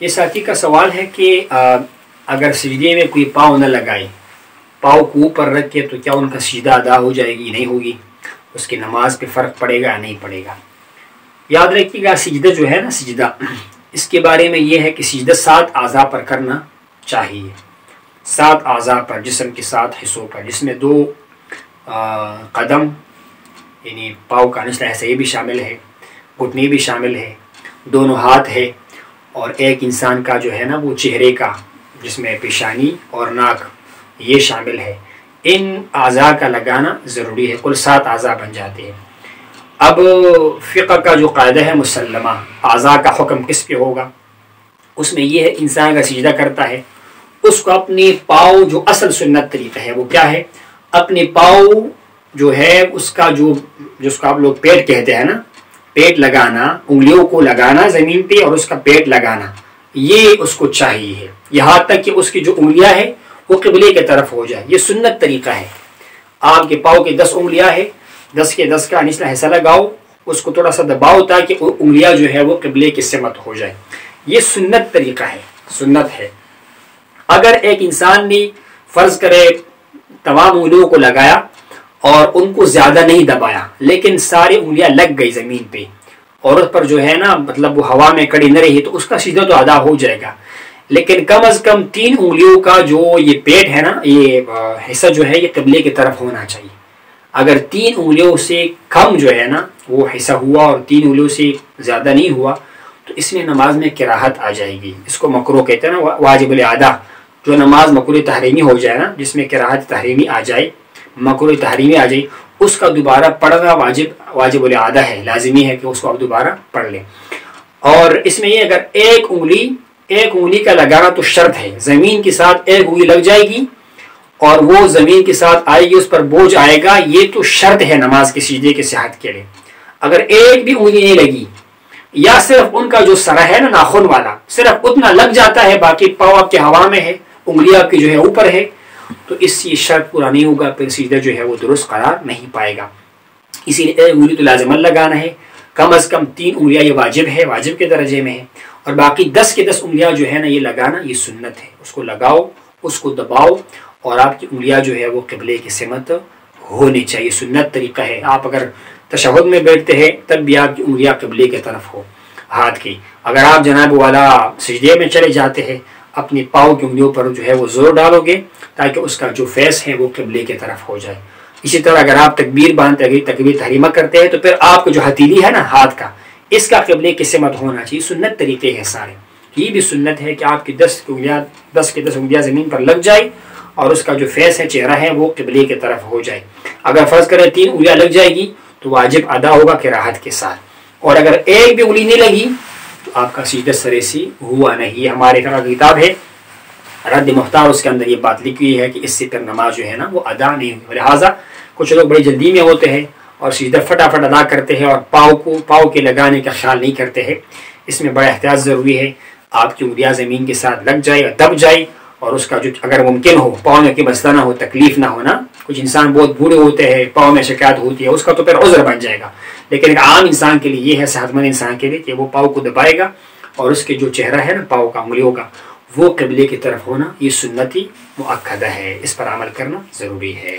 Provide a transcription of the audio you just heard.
یہ ساتھی کا سوال ہے کہ اگر سجدے میں کوئی پاؤں نہ لگائے، پاؤں کو اوپر رکھ کے، تو کیا ان کا سجدہ ادا ہو جائے گی؟ نہیں ہوگی؟ اس کی نماز پہ فرق پڑے گا یا نہیں پڑے گا؟ یاد رکھیے گا، سجدہ جو ہے نا، سجدہ، اس کے بارے میں یہ ہے کہ سجدہ 7 اعضاء پر کرنا چاہیے، 7 اعضاء پر، جسم کے 7 حصوں پر، جس میں 2 قدم یعنی پاؤں کا نچلا حصہ یہ بھی شامل ہے، گھٹنے بھی شامل ہے، دونوں ہاتھ ہے، اور ایک انسان کا جو ہے نا وہ چہرے کا، جس میں پیشانی اور ناک یہ شامل ہے۔ ان اعضاء کا لگانا ضروری ہے، کل 7 اعضاء بن جاتے ہیں۔ اب فقہ کا جو قاعدہ ہے مسلمہ، اعضاء کا حکم کس پہ ہوگا؟ اس میں یہ ہے، انسان کا سجدہ کرتا ہے، اس کو اپنے پاؤں، جو اصل سنت طریقہ ہے وہ کیا ہے، اپنے پاؤں جو ہے اس کا جس کو آپ لوگ پیٹ کہتے ہیں نا، پیٹ لگانا، انگلیوں کو لگانا زمین پہ اور اس کا پیٹ لگانا، یہ اس کو چاہیے، یہاں تک کہ اس کی جو انگلیاں ہیں وہ قبلے کی طرف ہو جائے۔ یہ سنت طریقہ ہے۔ آپ کے پاؤں کے 10 انگلیاں ہیں، 10 کے 10 کا نچلا حصہ لگاؤ، اس کو تھوڑا سا دباؤ تاکہ انگلیاں جو ہے وہ قبلے کی سمت ہو جائے۔ یہ سنت طریقہ ہے، سنت ہے۔ اگر ایک انسان نے فرض کرے تمام انگلیوں کو لگایا اور ان کو زیادہ نہیں دبایا، لیکن ساری انگلیاں لگ گئی زمین پہ اور اس پر جو ہے نا مطلب وہ ہوا میں کڑی نہ رہی، تو اس کا سجدہ تو ادا ہو جائے گا، لیکن کم از کم 3 انگلیوں کا جو یہ پیٹ ہے نا، یہ حصہ جو ہے یہ قبلے کی طرف ہونا چاہیے۔ اگر 3 انگلیوں سے کم جو ہے نا وہ حصہ ہوا اور 3 انگلیوں سے زیادہ نہیں ہوا، تو اس میں نماز میں کراہت آ جائے گی۔ اس کو مکروہ کہتے ہیں نا، واجب الادا، جو نماز مکروہ تحریمی ہو جائے نا، جس میں کراہت تحریمی آ جائے، مکروہ تحریمی آ جائے، اس کا دوبارہ پڑھنا واجب الادا ہے، لازمی ہے کہ اس کو آپ دوبارہ پڑھ لیں۔ اور اس میں یہ اگر ایک انگلی کا لگانا تو شرط ہے، زمین کے ساتھ ایک انگلی لگ جائے گی اور وہ زمین کے ساتھ آئے گی، اس پر بوجھ آئے گا، یہ تو شرط ہے نماز کے سجدے کی صحت کے لیے۔ اگر ایک بھی انگلی نہیں لگی، یا صرف ان کا جو سرا ہے نا ناخن والا، صرف اتنا لگ جاتا ہے، باقی پاؤں آپ کے ہوا میں ہے، انگلی آپ کی جو ہے اوپر ہے، تو اس سے شرط پورا نہیں ہوگا، پھر سجدہ جو ہے وہ درست قرار نہیں پائے گا۔ اسی لیے ایک انگلی تو لازماً لگانا ہے، کم از کم 3 انگلیاں یہ واجب ہے، واجب کے درجے میں ہے، اور باقی 10 کے 10 انگلیاں جو ہے نا یہ لگانا یہ سنت ہے۔ اس کو لگاؤ، اس کو دباؤ، اور آپ کی انگلیاں جو ہے وہ قبلے کی سمت ہونی چاہیے، سنت طریقہ ہے۔ آپ اگر تشہد میں بیٹھتے ہیں تب بھی آپ کی انگلیاں قبلے کی طرف ہو ہاتھ کی۔ اگر آپ جناب والا سجدے میں چلے جاتے ہیں، اپنی پاؤں کی انگلیوں پر جو ہے وہ زور ڈالو گے تاکہ اس کا جو فیس ہے وہ قبلے کی طرف ہو جائے۔ اسی طرح اگر آپ تکبیر باندھتے ہیں، تکبیر تحریمہ کرتے ہیں، تو پھر آپ کو جو ہتھیلی ہے نا ہاتھ کا، اس کا قبلے کی سمت ہونا چاہیے۔ سنت طریقے ہیں سارے۔ یہ بھی سنت ہے کہ آپ کی 10 کے 10 انگلیاں زمین پر لگ جائے اور اس کا جو فیس ہے، چہرہ ہے، وہ قبلے کی طرف ہو جائے۔ اگر فرض کریں 3 انگلیاں لگ جائے گی تو واجب ادا ہوگا کراہت کے ساتھ، اور اگر ایک بھی انگلی نہیں لگی تو آپ کا سجدہ سرے سے ہوا نہیں۔ یہ ہمارے کتاب ہے رد مختار، اس کے اندر یہ بات لکھی ہوئی ہے کہ اس سے پھر نماز جو ہے نا وہ ادا نہیں ہوئی۔ لہٰذا کچھ لوگ بڑی جلدی میں ہوتے ہیں اور سجدہ فٹافٹ ادا کرتے ہیں اور پاؤں کے لگانے کا خیال نہیں کرتے ہیں۔ اس میں بڑا احتیاط ضروری ہے، آپ کی انگلیاں زمین کے ساتھ لگ جائے اور دب جائے، اور اس کا جو اگر ممکن ہو پاؤں میں کوئی مسئلہ نہ ہو، تکلیف نہ ہونا۔ کچھ انسان بہت بوڑھے ہوتے ہیں، پاؤں میں شکایت ہوتی ہے، اس کا تو پھر عذر بن جائے گا، لیکن ایک عام انسان کے لیے یہ ہے، صحت مند انسان کے لیے، کہ وہ پاؤں کو دبائے گا اور اس کے جو چہرہ ہے نا پاؤں کا، انگلیوں کا، وہ قبلے کی طرف ہونا یہ سنتی مؤکدہ ہے، اس پر عمل کرنا ضروری ہے۔